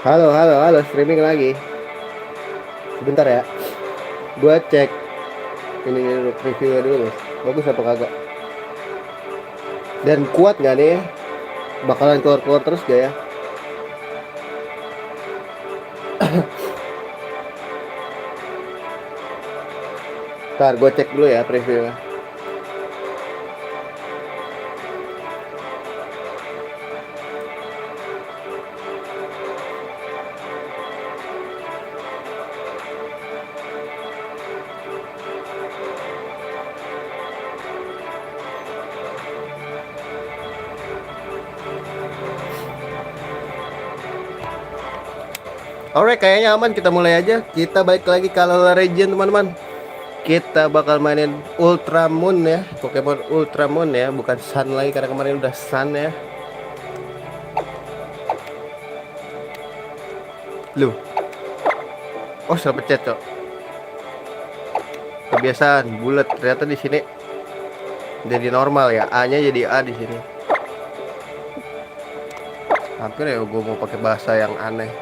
Halo, halo, halo, streaming lagi. Sebentar ya. Gua cek ini dulu, previewnya dulu, guys. Bagus apa kagak? Dan kuat nggak nih? Bakalan keluar-keluar terus gak ya? Ntar gue cek dulu ya previewnya. Alright, kayaknya aman. Kita mulai aja. Kita balik lagi ke Alola Region, teman-teman. Kita bakal mainin Ultra Moon ya. Pokemon Ultra Moon ya. Bukan Sun lagi, karena kemarin udah Sun ya. Lu. Oh, salah pencet, cok. Kebiasaan bulat. Ternyata di sini jadi normal ya. A-nya jadi A di sini. Hampir ya gue mau pakai bahasa yang aneh.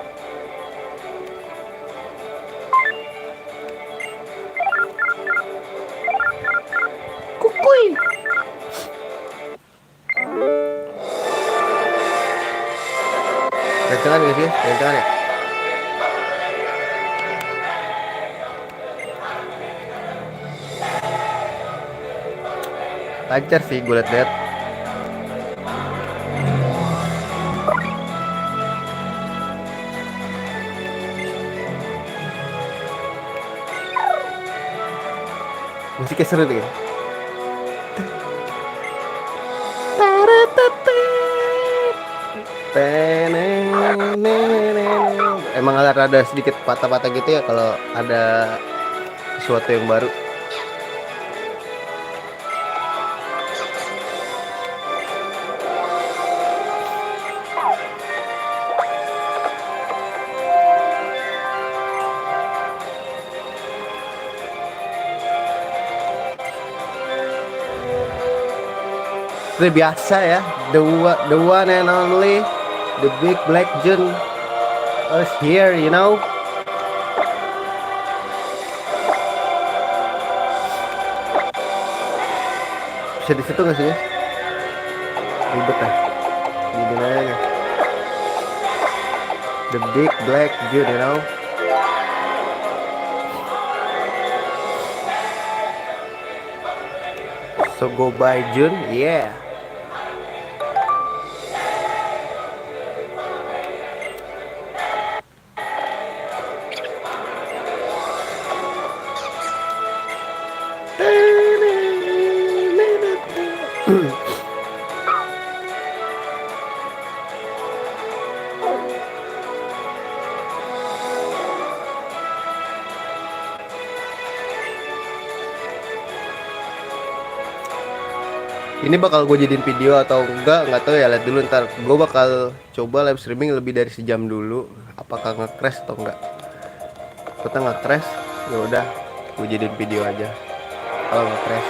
Kukuy. Kencengan gak sih? Kencengan ya? Lancar sih gue liat-liat. Musiknya seru tuh ya. Emang ada sedikit patah-patah gitu ya kalau ada sesuatu yang baru. Seperti biasa ya, the one and only, the big black Jun is here, you know. Bisa di situ nggak sih ya? Ribet lah. Gini aja. The big black Jun, you know. So go by Jun, yeah. Ini bakal gue jadiin video atau nggak tahu ya, lihat dulu ntar. Gue bakal coba live streaming lebih dari sejam dulu. Apakah nge-crash atau enggak? Kita nge-crash, ya udah gue jadiin video aja. Kalau nge-crash.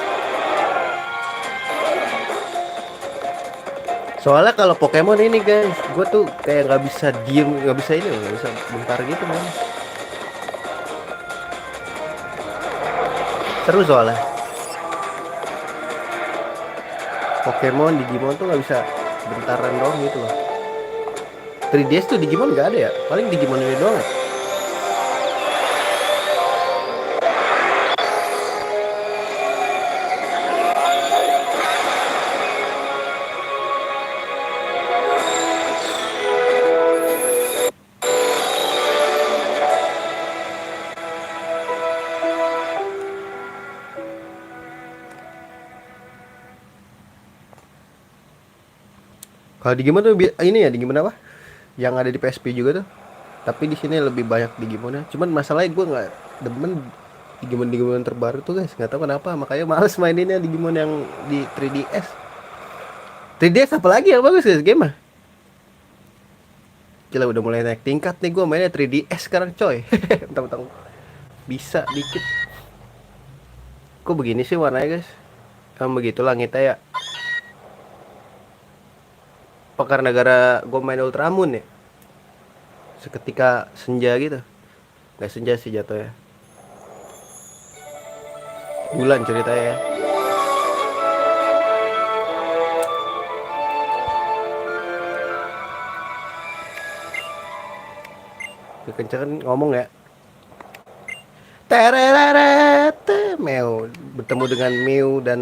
Soalnya kalau Pokemon ini guys, gue tuh kayak nggak bisa diem, nggak bisa ini, nggak bisa bentar gitu man. Seru soalnya. Pokemon Digimon tuh nggak bisa bentaran doang gitu loh. 3DS tuh Digimon nggak ada ya, paling Digimon ini doang ya. Kalau Digimon tuh ini ya, Digimon apa? Yang ada di PSP juga tuh. Tapi di sini lebih banyak Digimonnya. Cuman masalahnya gue nggak demen Digimon terbaru tuh guys. Nggak tahu kenapa. Makanya males maininnya Digimon yang di 3DS. 3DS apa lagi yang bagus guys game mah? Gila udah mulai naik tingkat nih gue mainnya 3DS sekarang coy. Mentang-mentang bisa dikit. Kok begini sih warnanya guys? Emang begitu langitnya ya. Apa karena gara gue main Ultramoon ya? seketika senja gitu. Nggak senja sih jatuh ya, bulan ceritanya ya. Kekencangan ngomong ya. Tereret Mew bertemu dengan Mew dan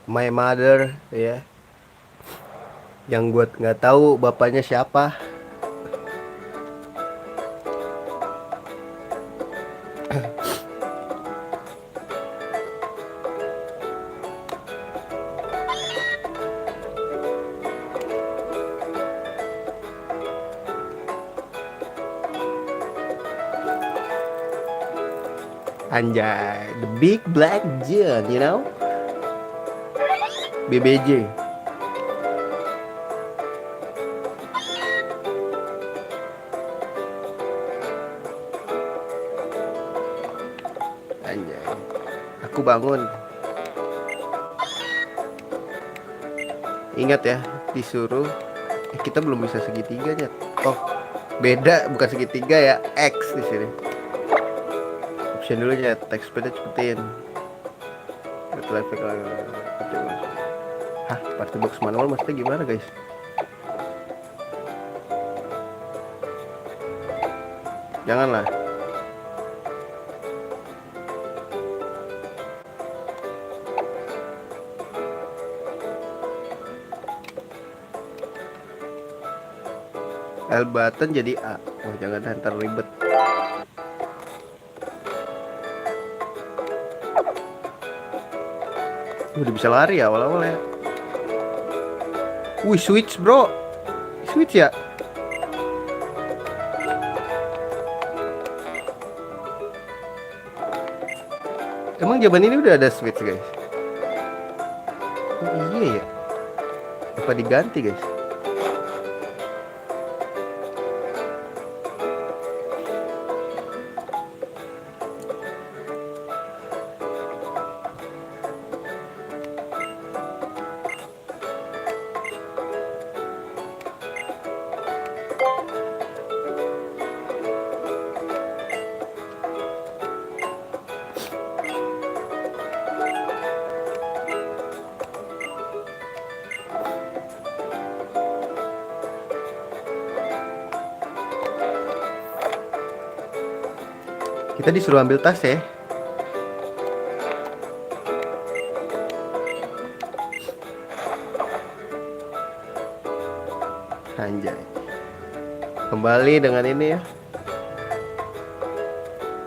My Mother ya, yang gue nggak tahu bapaknya siapa. Anjay, the big black giant, you know, BBJ. Anjay, aku bangun. Ingat ya, disuruh. Kita belum bisa segitiganya. Oh, beda, bukan segitiga ya, X di sini. Option dulu ya, text speednya cepetin. Hah, party box manual maksudnya gimana guys? Janganlah. L button jadi A. Oh jangan, ntar ribet. Udah bisa lari ya awal-awal ya. Wih, switch bro. Switch ya. Emang zaman ini udah ada switch guys? Oh, iya ya. Apa diganti guys? Kita disuruh ambil tas ya. Anjay. Kembali dengan ini ya.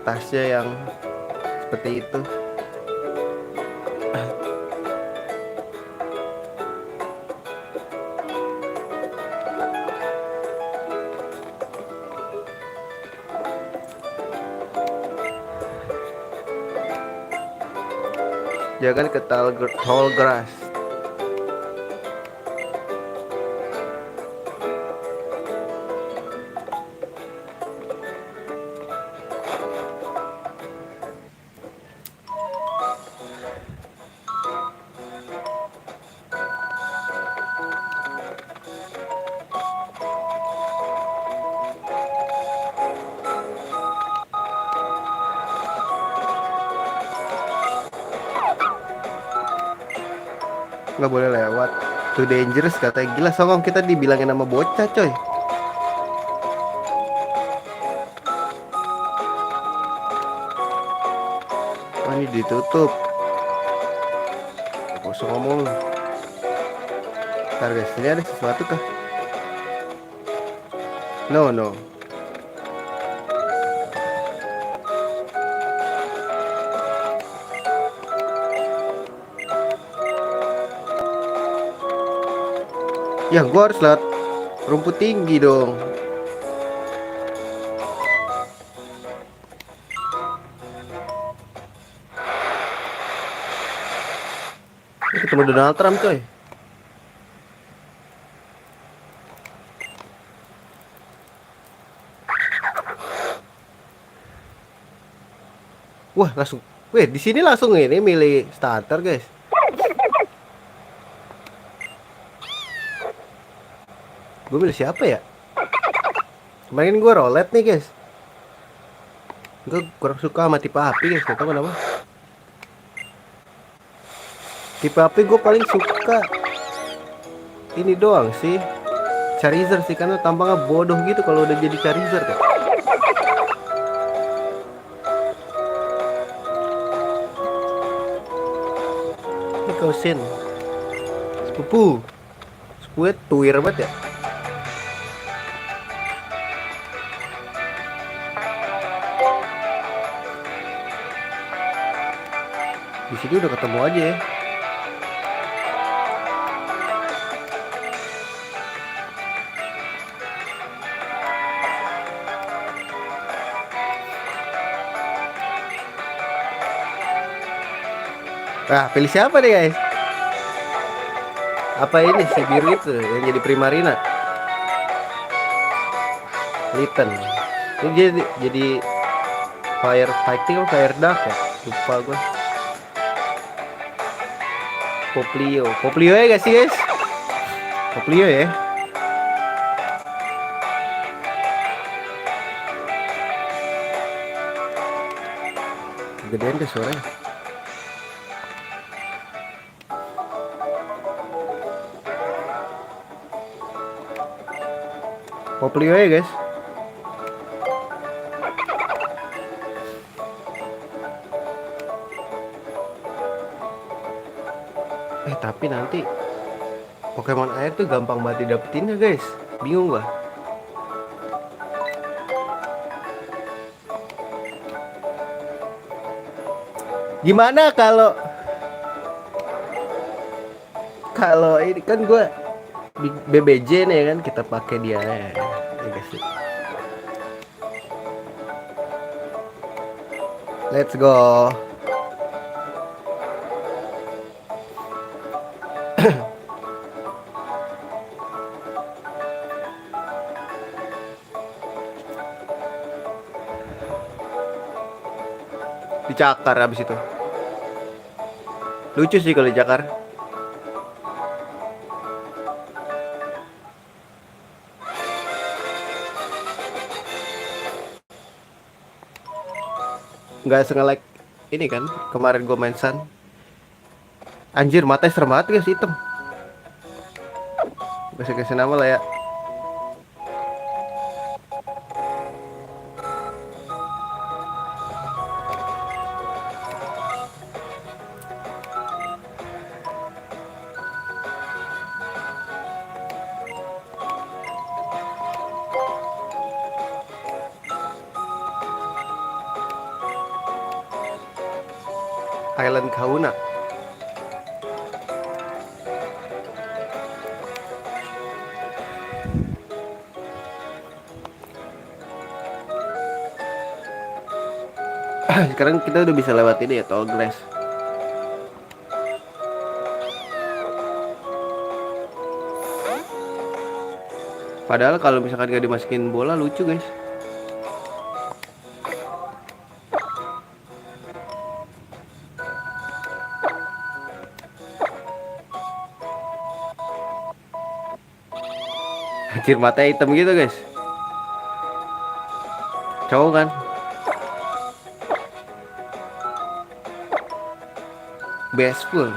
Tasnya yang seperti itu. Jangan ke tall grass. Nggak boleh lewat, too dangerous katanya. Gila songong, kita dibilangin nama bocah coy. Wah ini ditutup. Kosong ngomong lu. Ntar guys, ini ada sesuatu kah? No. Ya gua harus lewat rumput tinggi dong. Ketemu Donald Trump coy. Wah langsung, di sini langsung ini milih starter guys. Gue milih siapa ya? Kemarin gue roulette nih guys. Gue kurang suka sama tipe api guys, gak tau kenapa. Tipe api gue paling suka ini doang sih, Charizard sih, karena tampangnya bodoh gitu kalau udah jadi Charizard ya. Ini Kausin sepupu sepupunya tuir banget ya. Di sini udah ketemu aja ya. Nah, pilih siapa nih guys? Apa ini si biru itu yang jadi Primarina? Litten. Ini jadi Fire Fighting atau Fire Dark ya? Lupa gue. Poplio ya gak sih guys? Poplio ya. Gedean deh suaranya. Poplio ya guys. Tapi nanti Pokemon air tuh gampang banget didapetin ya guys. Bingung gua. Gimana kalau ini kan gua di BBJ nih kan, kita pakai dia ya guys. Let's go. Dicakar abis itu. Lucu sih kalau dicakar. Nggak sengelek ini kan kemarin gue main Sun. Anjir, matanya serem banget guys, hitam. Bisa kasih nama lah ya. Island Kauna. Sekarang kita udah bisa lewat ini ya, Tall Grass. Padahal kalau misalkan gak dimasukin bola lucu guys. Anjir, matanya hitam gitu guys. Cowok kan. Bashful.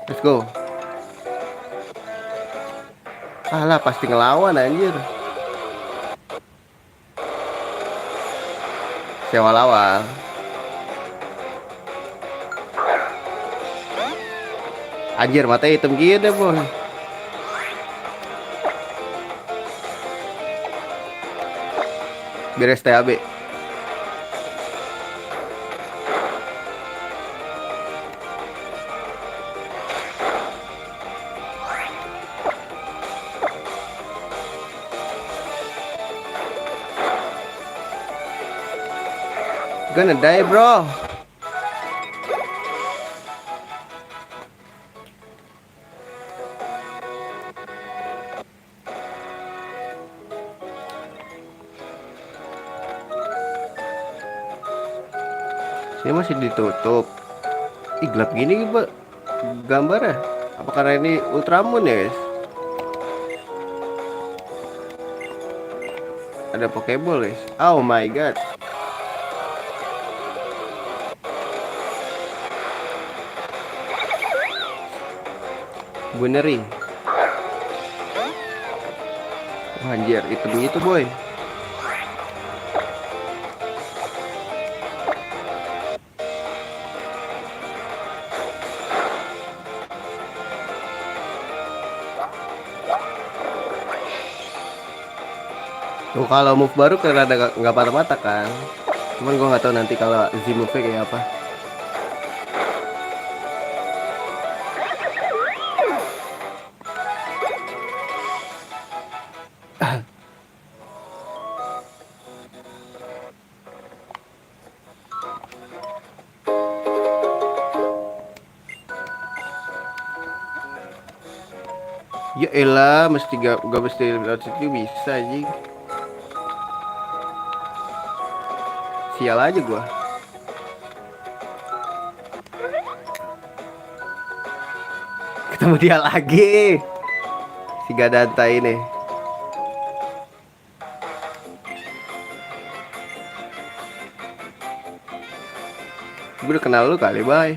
Let's go. Alah, pasti ngelawan anjir. Sewa lawang. Anjir, matanya hitam gitu boy. Beres TAB. Gonna die bro. Ini masih ditutup. Ih, gelap gini Pak gambarnya. Apa karena ini Ultramoon ya guys? Ada Pokeball guys. Oh my god. Buneri. Wah, anjir, hitam itu boy. Tuh kalau move baru kan ada nggak mata-mata kan. Cuman gua nggak tahu nanti kalau Z move kayak apa. Ya elah, mesti gak mesti lewat situ bisa anjing. Sial aja gua. Ketemu dia lagi. Si Gadanta ini. Gue udah kenal lu kali, bye.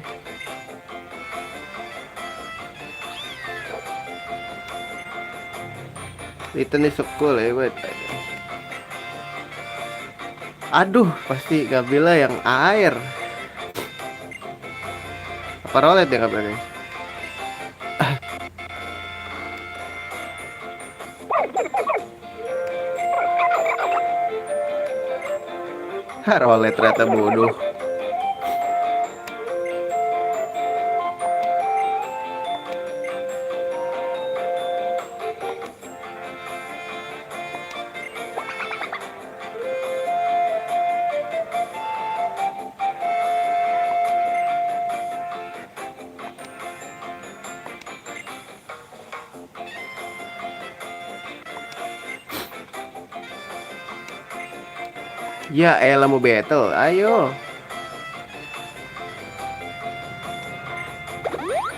Ethan is so cool ya, wait. Aduh, pasti Gabila yang air. Apa rolet ya Gabila? Hah, rolet ternyata bodoh. Ya elah mau battle, ayo.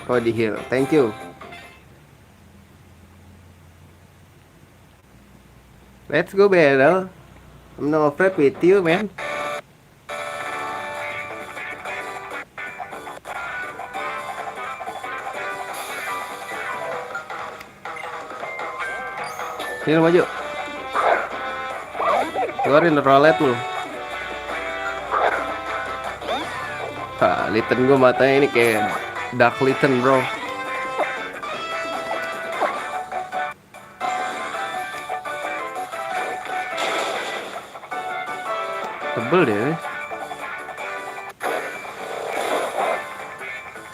Oh di heal, thank you. Let's go battle. I'm not afraid with you man. Sini maju. Keluarin rolet lu. Hah, Litten gue matanya ini kayak Dark Litten bro. Tebel deh.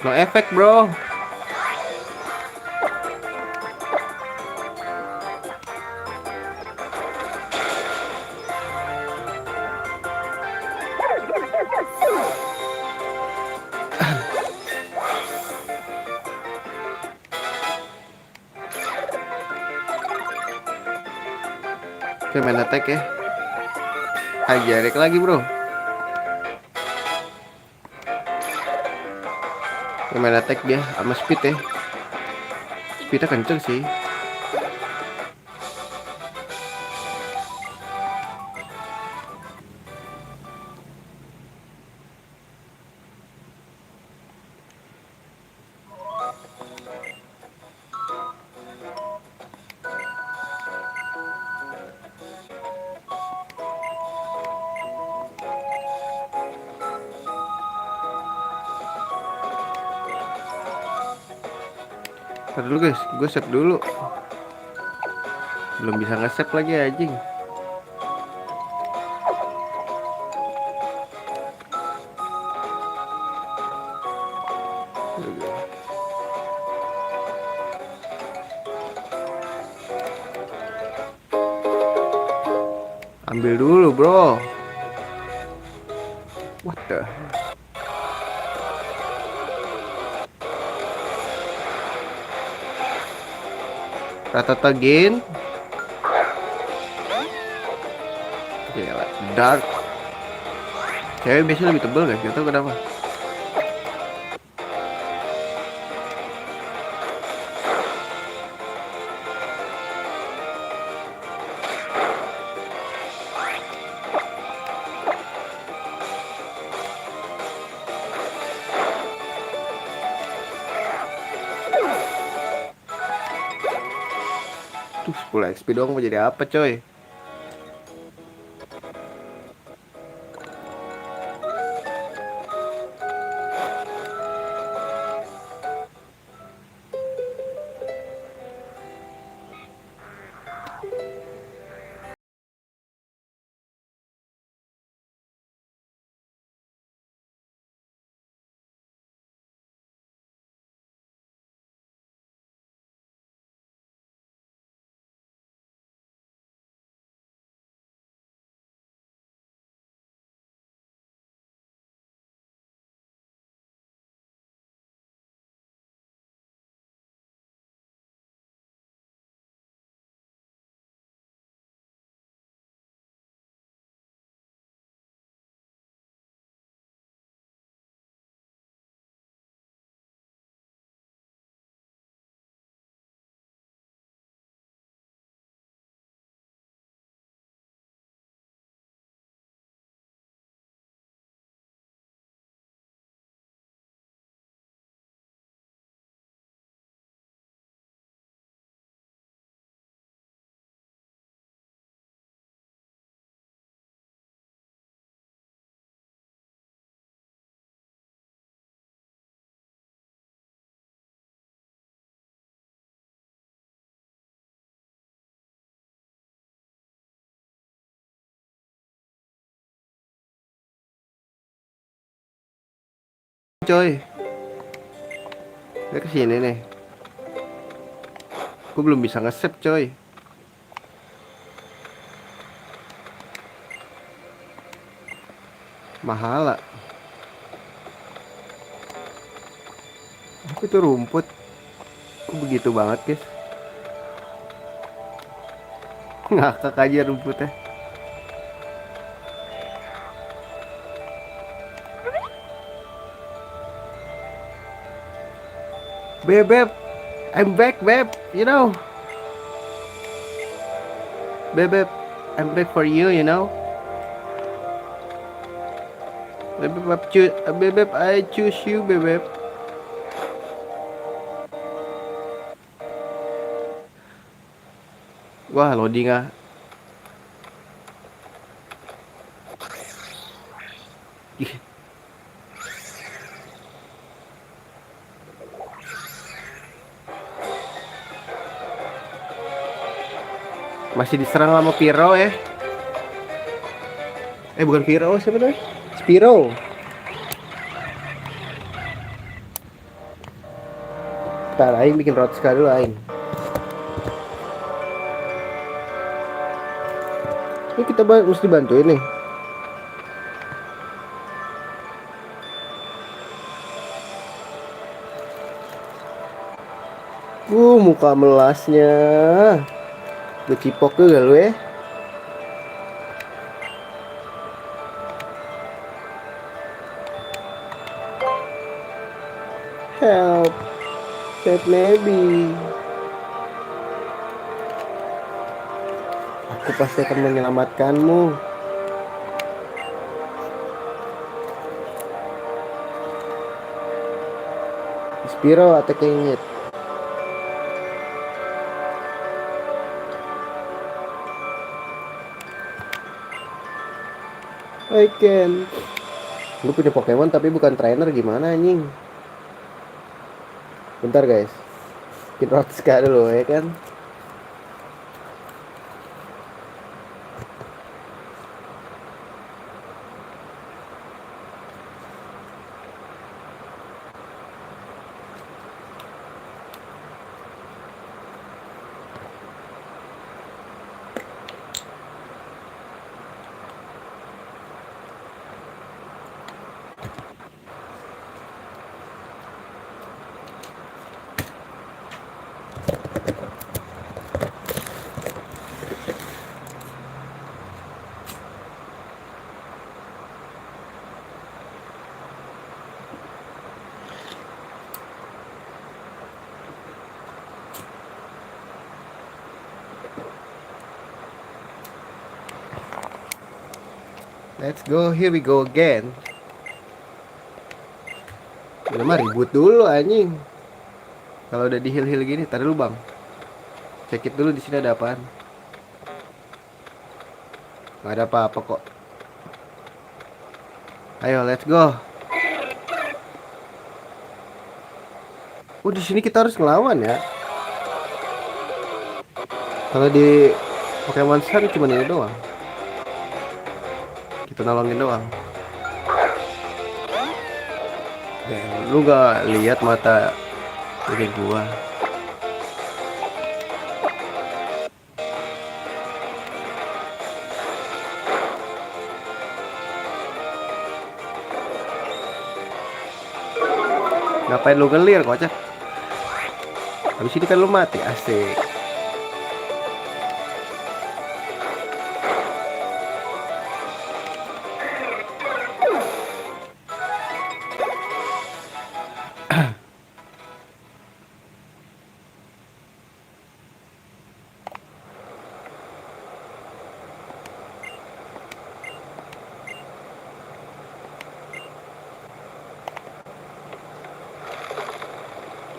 No efek bro. Oke main attack ya. Ajarik lagi bro. Oke, main attack dia sama speed ya. Speednya kenceng sih. Ntar dulu guys, gue save dulu. Belum bisa nge-save lagi anjing. Ambil dulu bro. What the? Ratata again. Gila, dark. Cewek biasanya lebih tebal guys, gak tau kenapa. Tuh 10 XP doang mau jadi apa coy? Coy, saya kesini nih. Gue belum bisa nge-save coy. Mahala. Apa itu rumput? Kok begitu banget guys? Ngakak aja rumputnya. Beb, I'm back, babe. You know, beb, I'm back for you. You know, beb, I choose you, beb. Wah, loading ah. Ih, masih diserang sama Piro ya. Bukan Piro, siapa namanya? Spiro. Ntar Aing bikin road sekali dulu Aing. Ini kita mesti bantuin nih. Muka melasnya. Gue cipok juga lu ya. Help. Save maybe. Aku pasti akan menyelamatkanmu. Spiro attacking it. I can. Lu punya Pokemon tapi bukan trainer gimana anjing? Bentar guys. Bikin Rotska dulu ya kan. Let's go, here we go again. Udah mah ribut dulu anjing. Kalau udah di hill-hill gini, tadi lu bang. Cekit dulu di sini ada apaan? Gak ada apa-apa kok. Ayo, let's go. Oh, di sini kita harus ngelawan ya. Kalau di Pokemon Sun cuma ini doang. Kita nolongin doang. Lu gak lihat mata ini gua. Ngapain lu ngelir kocak? Habis ini kan lu mati, asik.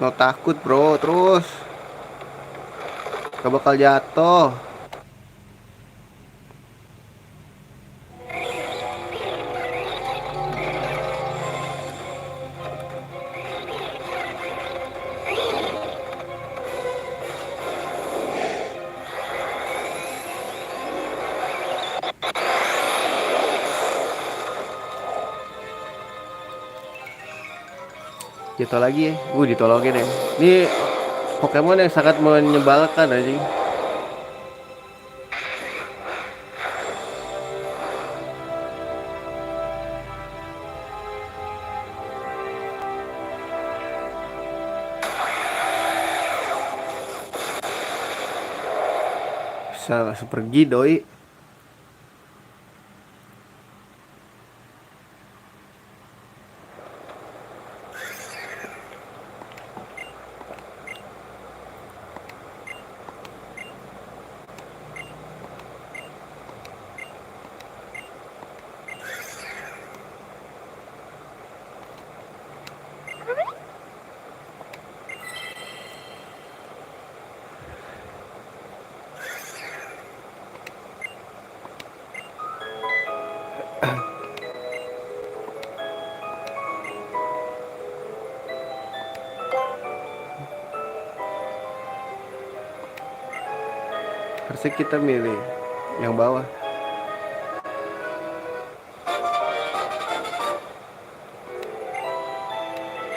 Mau takut bro, terus gak bakal jatuh. Jatuh lagi ya. Ditolongin ya. Ini Pokemon yang sangat menyebalkan anjing. Bisa langsung pergi doi. Harusnya kita milih yang bawah.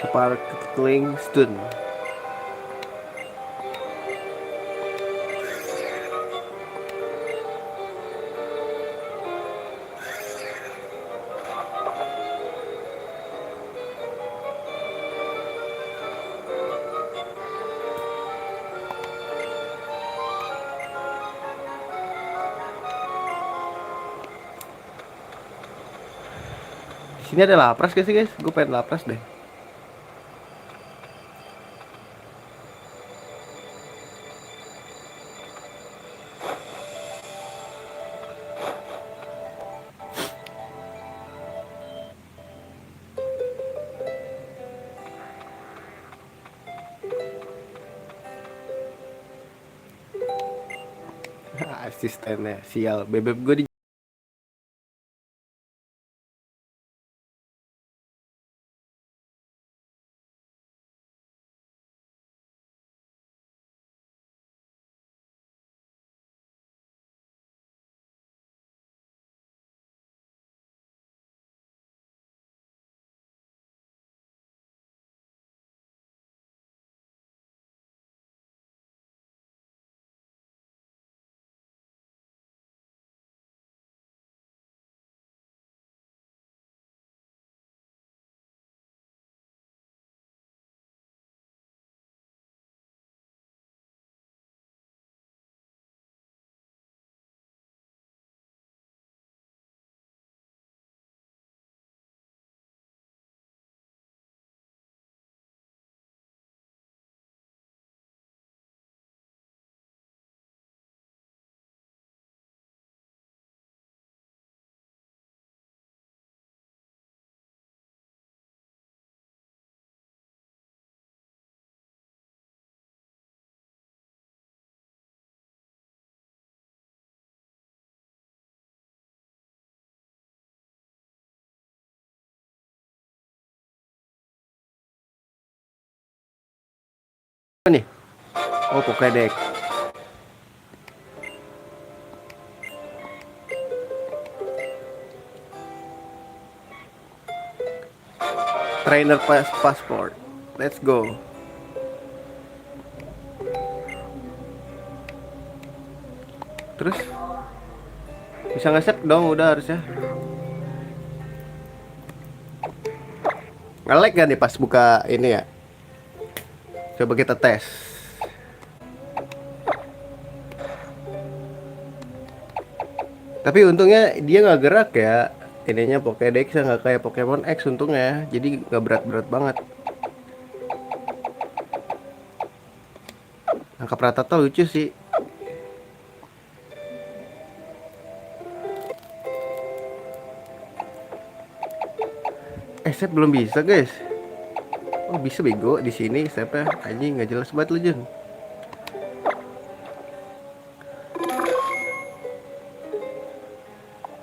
Sparkling Stun. Sini ada lapras gak sih guys? Gue pengen lapras deh. Asistennya sial. Bebek gue di Oh, Pokédex. Trainer passport. Let's go. Terus bisa nge-save dong udah harusnya. Nge-lag gak nih pas buka ini ya? Coba kita tes. Tapi untungnya dia nggak gerak ya. Ininya Pokédex nggak kayak Pokemon X untungnya. Jadi nggak berat-berat banget. Nangkap Rattata lucu sih. Save belum bisa guys. Oh bisa bego di sini save anjing nggak jelas banget lu Jun.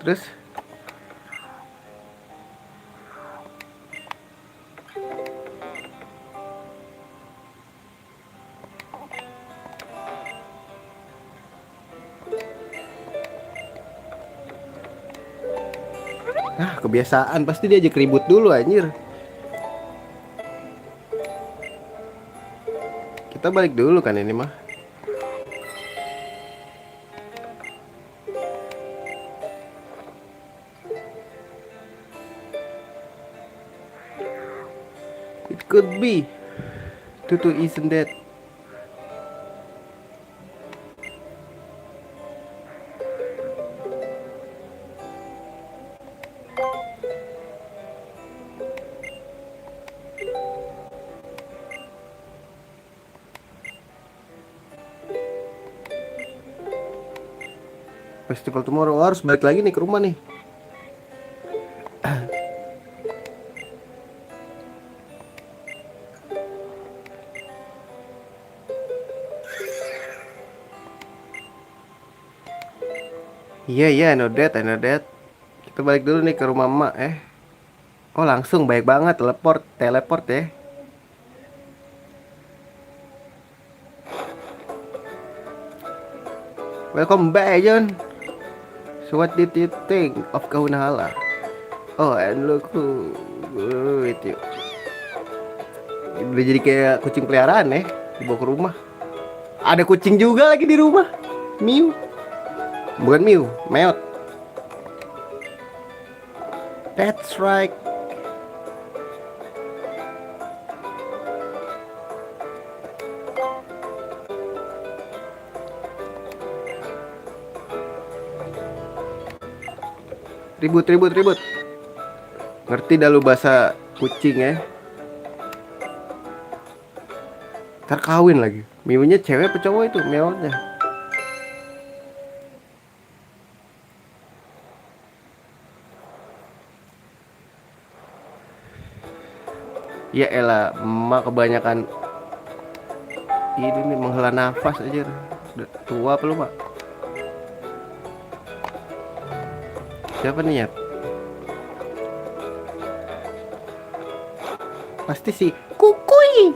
Terus kebiasaan pasti dia ajak ribut dulu anjir. Kita balik dulu kan ini mah. It could be. Tutu isn't that? Festival Tomorrow harus balik lagi nih ke rumah nih. Iya iya, I know that, I know that. Kita balik dulu nih ke rumah emak. Oh langsung baik banget teleport ya. Welcome back John. So what did you think of Kaunahala? Oh and look who with you. Udah jadi kayak kucing peliharaan ya, dibawa ke rumah. Ada kucing juga lagi di rumah. Miu. Bukan Miu, Meot. That's right. Ribut ribut ribut. Ngerti dah lu bahasa kucing ya. Ntar kawin lagi. Miunya cewek apa cowok itu Meotnya? Ya elah, emak kebanyakan ini nih menghela nafas aja. Udah tua apa lu, Pak? Siapa nih ya? Pasti si Kukui.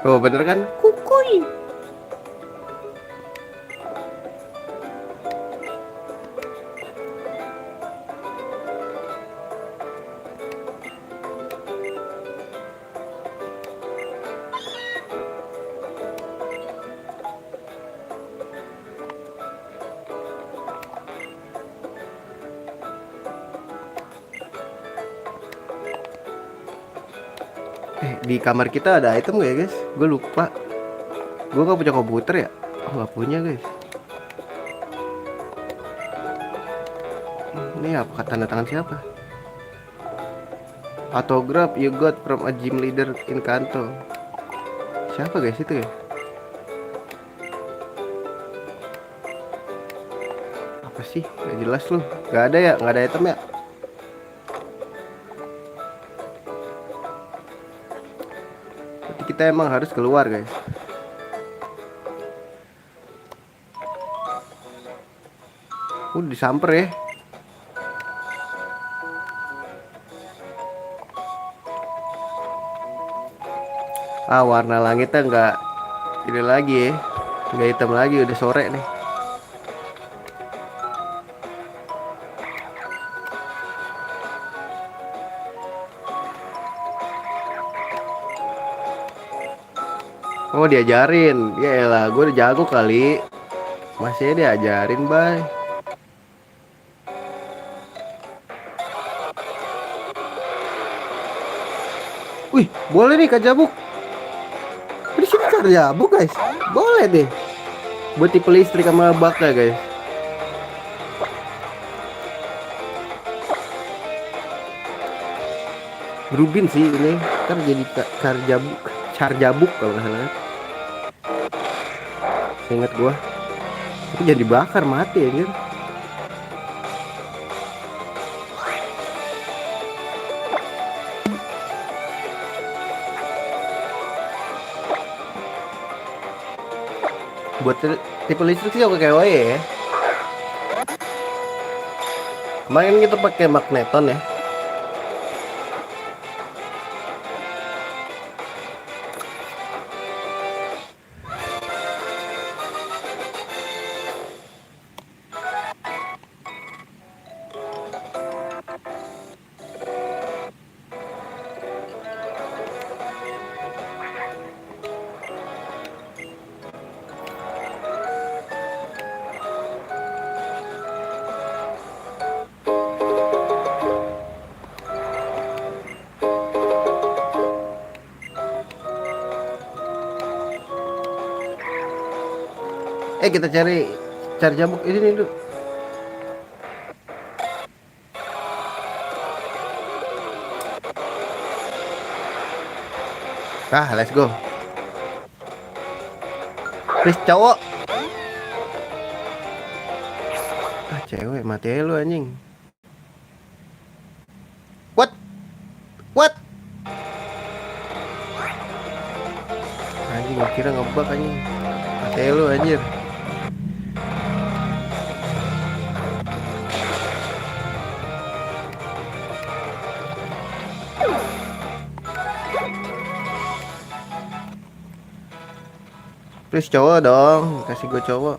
Oh, bener kan? Kukui. Di kamar kita ada item gak ya guys? Gue lupa. Gue gak punya komputer ya? Oh gak punya guys. Ini apa tanda tangan siapa? Autograph you got from a gym leader in Kanto. Siapa guys itu ya? Apa sih? Gak jelas loh. Gak ada ya? Gak ada item ya? Berarti kita emang harus keluar guys. Disamper ya. Warna langitnya Ini lagi ya. Nggak hitam lagi, udah sore nih. Oh diajarin. Ya elah, gue udah jago kali. Masih diajarin, bay. Wih, boleh nih Kak Jabuk. Di sini Kak Jabuk, guys. Boleh deh. Buat tipe listrik sama baknya, guys. Rubin sih ini. Ntar jadi Karjabuk. Carjabuk kalau nggak salah. Ingat gua. Tapi jadi bakar mati anjir. Buat tipe listrik sih oke oke ya. Kemarin kita pakai magneton ya. Kita cari jamuk ini nih dulu. Let's go. Please cowok. Cewek mati lu anjing. What? What? Anjing kira ngebug anjing. Mati lu anjir. Please cowok dong, kasih gue cowok.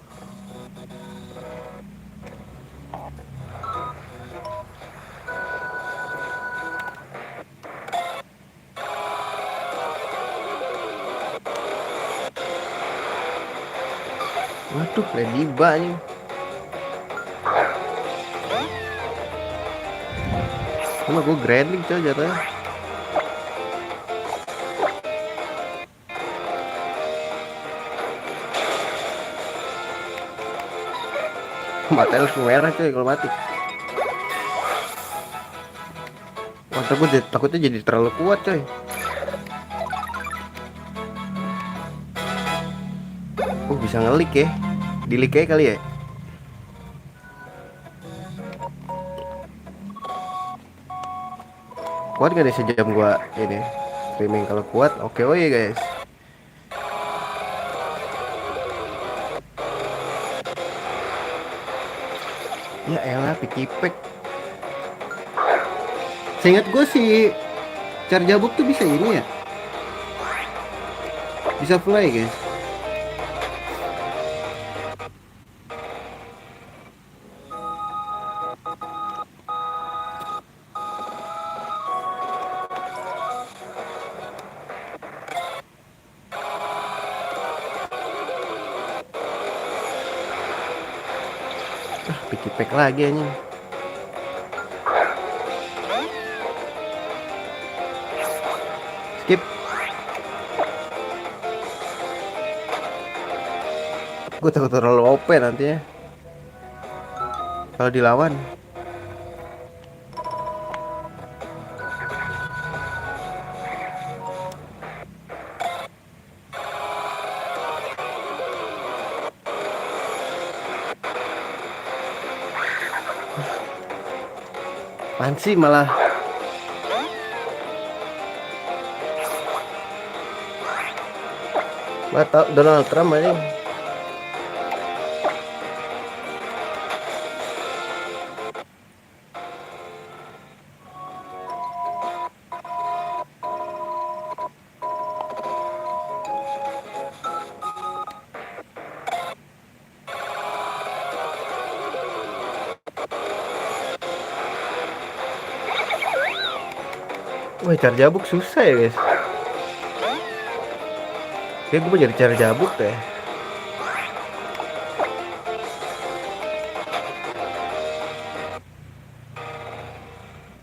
Waduh, Lady nih. Cuma gue grinding coy jatuhnya. Mata langsung merah coy kalau mati. Wah, gue takutnya jadi terlalu kuat coy. Bisa ngelik ya. Dilik aja kali ya. Kuat gak nih sejam gua ini streaming? Kalau kuat oke oh ya guys. Ya elah pikipek. Seingat gue sih Carjabuk tuh bisa ini ya. Bisa fly guys. Pikipek lagi anjing. Skip. Gue takut terlalu OP nantinya kalau dilawan. Apaan sih malah Donald Trump aja. Wah, cari jabuk susah ya guys. Kayak gue mau jadi cari jabuk deh.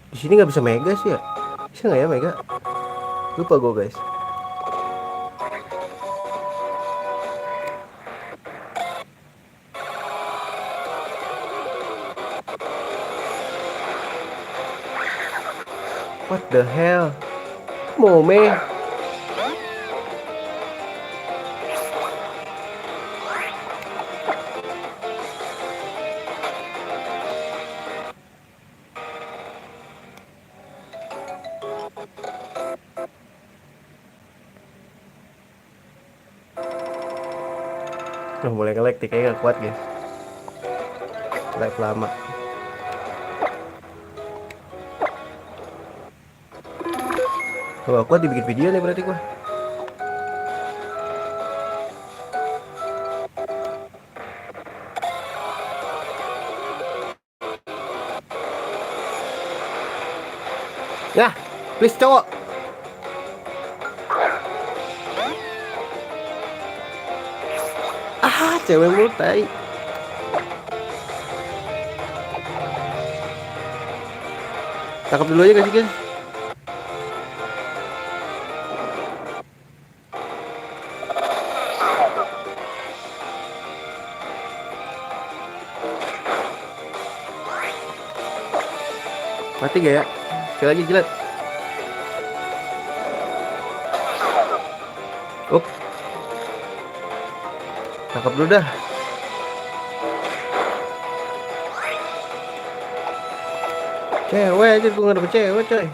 Di sini nggak bisa mega sih ya? Bisa nggak ya mega? Lupa gue guys. What the hell? Mau me? Oh, mulai nge-lag nih, kayaknya gak kuat guys. Live lama. Kalau kuat dibikin video nih berarti gua. Ya, please cowok. Ah, cewek mulu tai. Tangkap dulu aja gak sih guys? Mati gak ya? Sekali lagi jilat. Up. Tangkap dulu dah. Cewek aja, gue gak dapet cewek coy.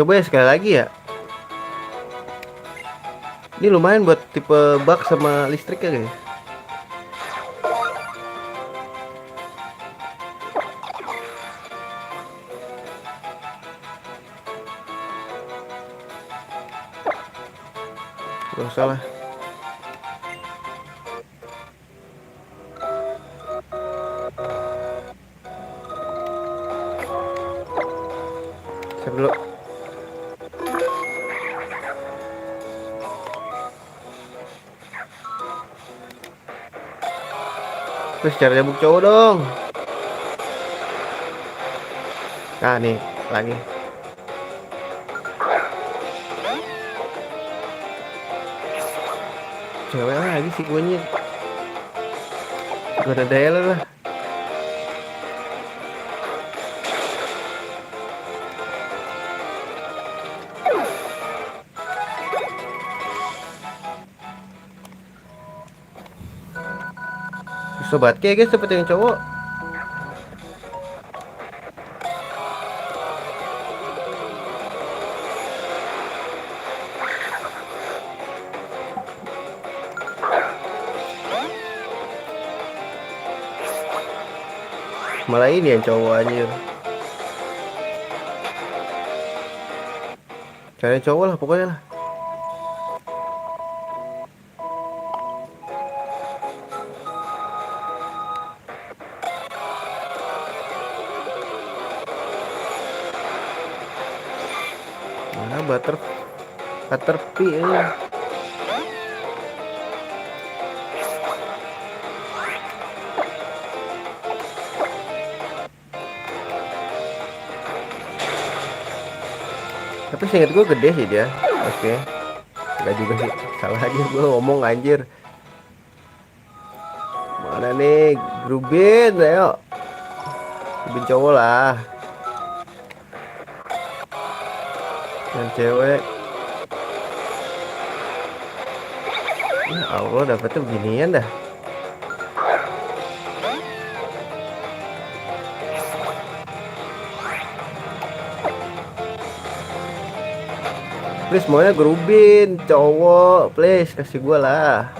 Coba ya sekali lagi ya. Ini lumayan buat tipe bug sama listrik ya guys. Gak usah lah. Save dulu. Terus cari jabuk cowok dong. Nah nih lagi. Cewek lagi sih guanya. Gak ada daya lah. Sobat kayak guys seperti yang cowok. Malah ini yang cowok anjir. Cari cowok lah pokoknya lah. Mana Butterfly ya. Tapi seingat gue gede sih dia. Oke. Enggak juga sih. Salah aja gue ngomong anjir. Mana nih Grubin, ayo. Grubin cowok lah. Dan cewek. Ya Allah, dapetnya beginian dah. Please maunya Grubin cowok, please kasih gua lah.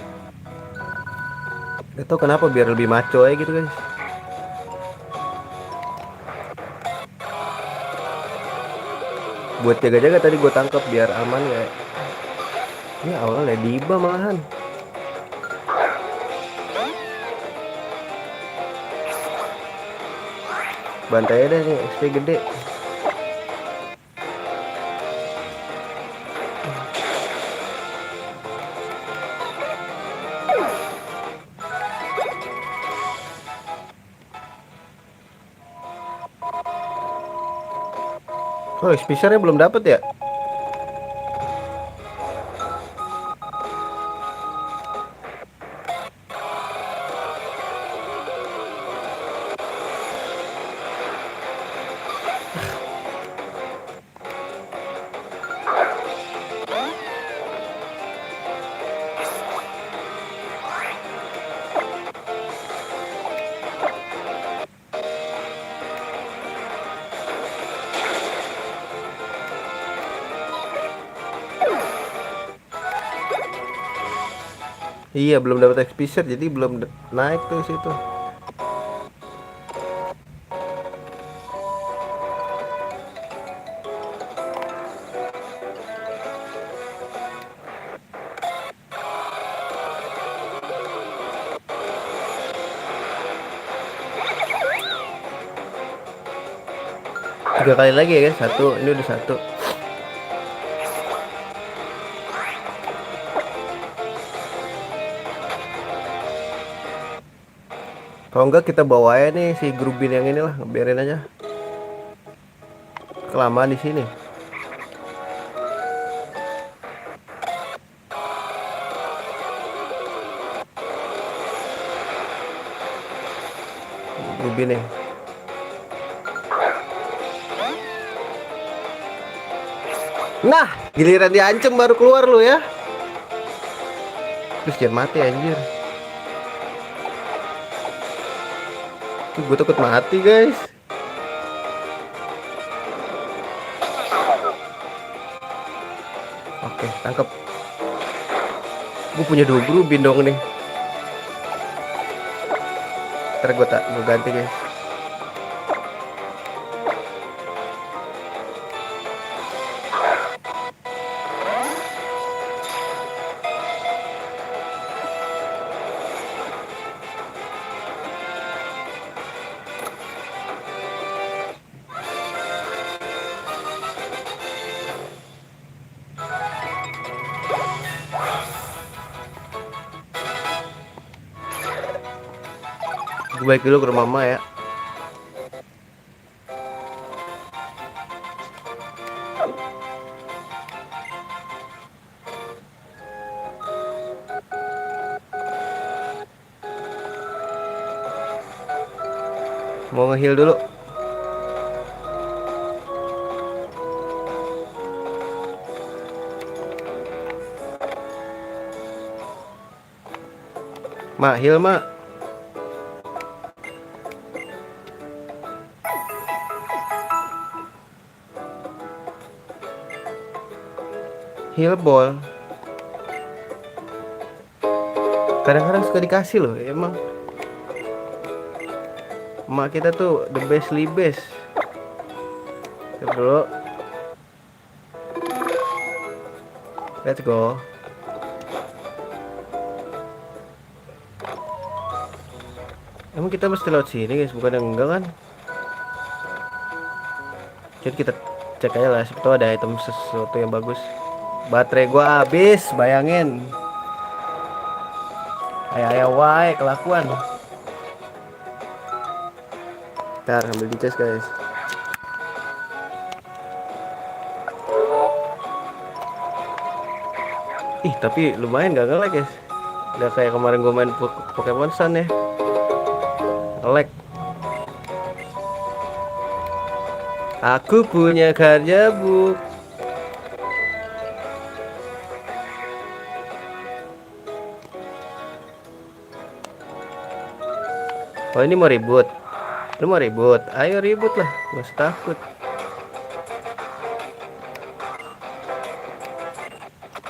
Itu kenapa biar lebih maco aja gitu guys. Buat jaga-jaga tadi gue tangkap biar aman ya. Ini awalnya Diba malahan. Bantai deh nih XP gede. Oh, expisernya belum dapet ya? Iya, belum dapat expiser jadi belum naik tuh situ. Tiga kali lagi ya guys, satu, ini udah satu. Kalau enggak kita bawa aja nih si Grubin yang inilah, biarin aja. Kelamaan di sini. Grubin nih. Nah, giliran diancem baru keluar lu ya. Terus jangan mati anjir. Gue takut mati guys. Oke, tangkap. Gue punya 2 Grubin dong nih. Ntar gue ganti guys. Gue balik dulu ke rumah mama ya. Mau nge-heal dulu. Mak, heal mak. Heal ball. Kadang-kadang suka dikasih loh, emang. Emak kita tuh the best libes. Coba dulu. Let's go. Emang kita mesti lewat sini guys, bukan yang enggak kan? Jadi kita cek aja lah, siapa tahu ada item sesuatu yang bagus. Baterai gua habis, bayangin. Ayo wae kelakuan. Ntar ambil di chest guys. Ih tapi lumayan gak nge-lag guys. Gak kayak kemarin gua main Pokemon Sun ya. Nge-lag. Aku punya karya book. Oh ini mau ribut. Lu mau ribut? Ayo ribut lah, gak usah takut.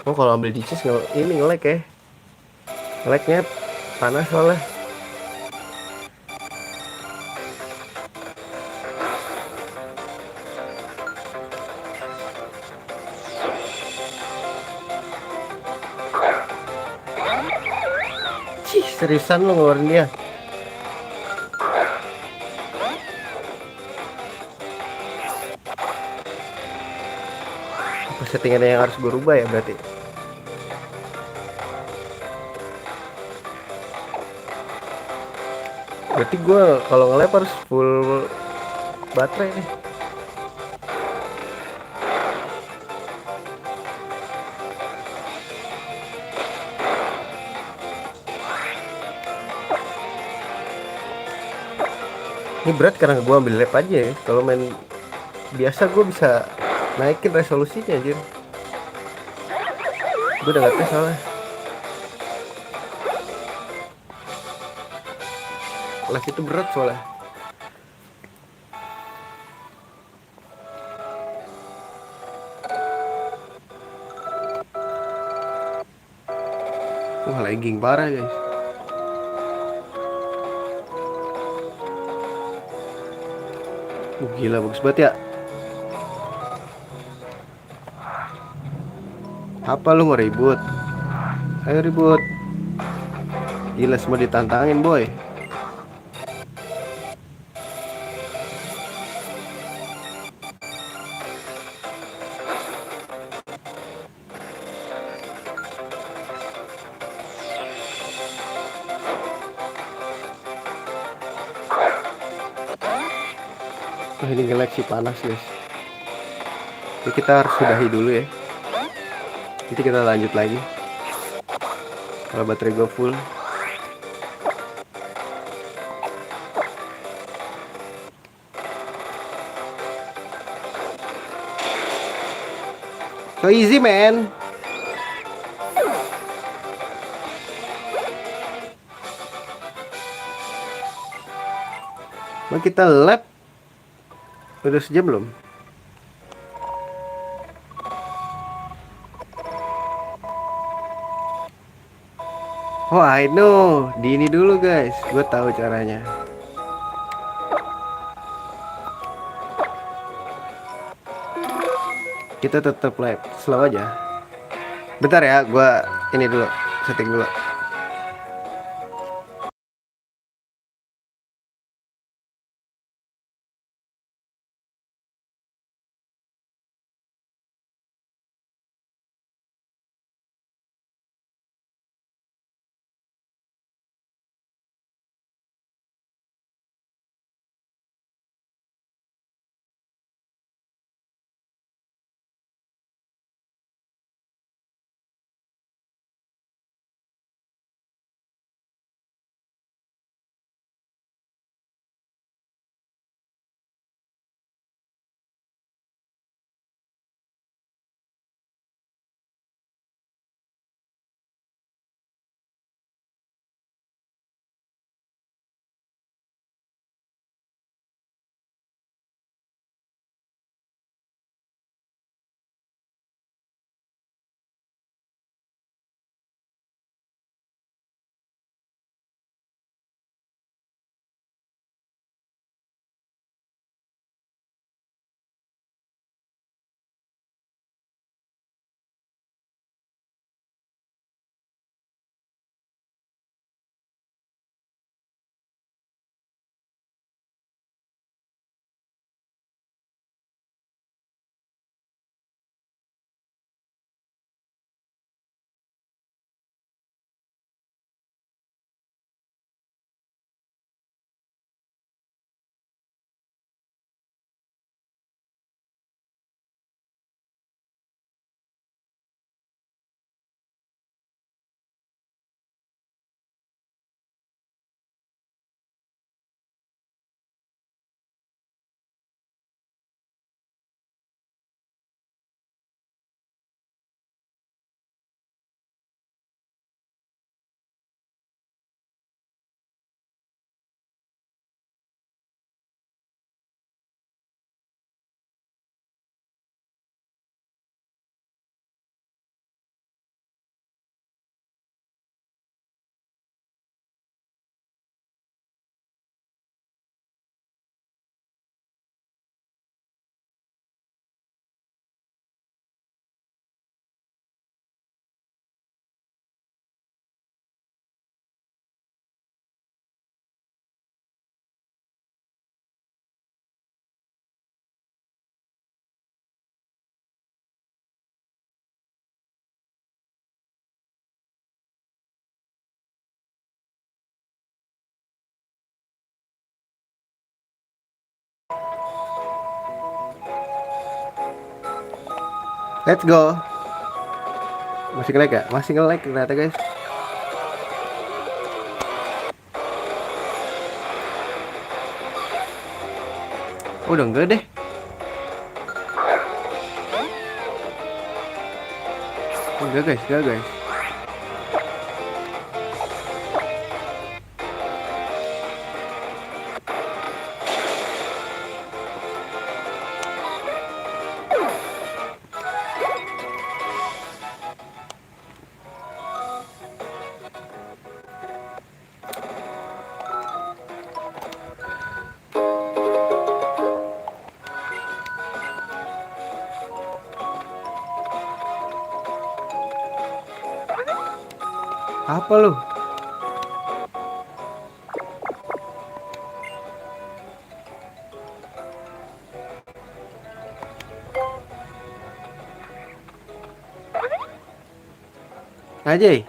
Oh kalau ambil di chest ini nge-lag ya. Nge-lagnya panas soalnya. Seriusan lo ngeluarin dia? Apa settingannya yang harus gue rubah ya berarti? Berarti gue kalau nge-lap harus full baterai nih. Ini berat karena gue ambil lap aja ya. Kalau main biasa gue bisa naikin resolusinya anjir. Gue udah gak tes soalnya. Live itu berat soalnya. Wah lagging parah guys. Gila bagus banget ya. Apa lu mau ribut? Ayo ribut. Gila semua ditantangin boy. Wah ini galaxy panas guys. Jadi kita harus sudahi dulu ya. Nanti kita lanjut lagi. Kalau baterai gue full. So easy man. Mau kita lap. Udah sejam belum? Oh I know. Di ini dulu guys. Gue tahu caranya. Kita tetap lap. Slow aja. Bentar ya. Gue ini dulu. Setting dulu. Let's go. Masih nge-lag ya? Masih nge-lag ternyata guys. Oh, udah enggak deh. Enggak guys, enggak guys. Apa lu? Ajay.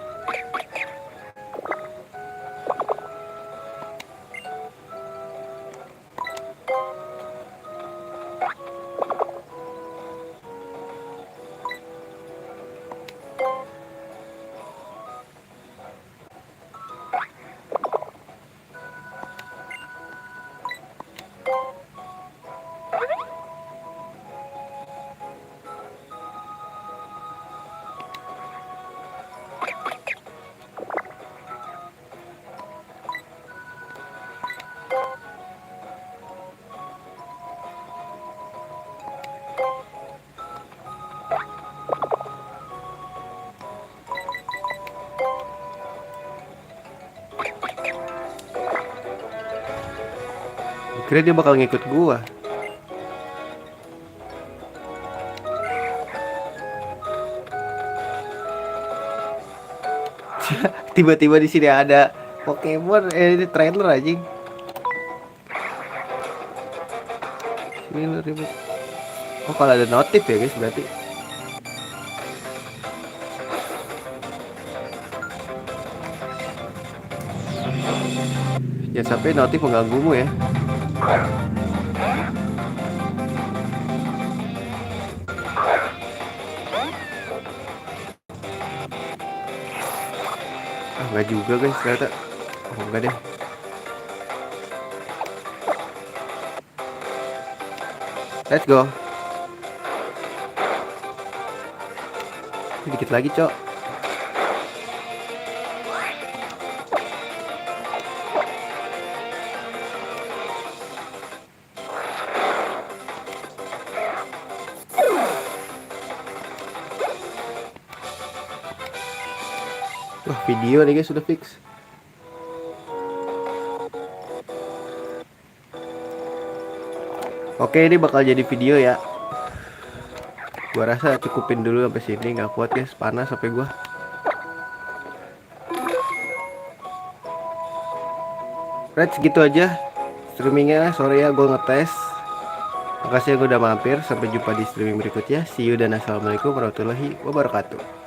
Kira dia bakal ngikut gua. Tiba-tiba di sini ada Pokemon, ini trailer anjing. Ini ribet. Oh, kalau ada notif ya guys berarti. Ya sampai notif mengganggumu ya. Ah, enggak juga guys ternyata. Oh, enggak deh. Let's go. Dikit lagi, Cok. Wah, video nih guys sudah fix. Oke, ini bakal jadi video ya. Gua rasa cukupin dulu sampai sini, nggak kuat guys, panas sampai gua. Right, segitu aja streamingnya. Sorry ya, gua ngetes. Makasih ya gua udah mampir. Sampai jumpa di streaming berikutnya. See you dan assalamualaikum warahmatullahi wabarakatuh.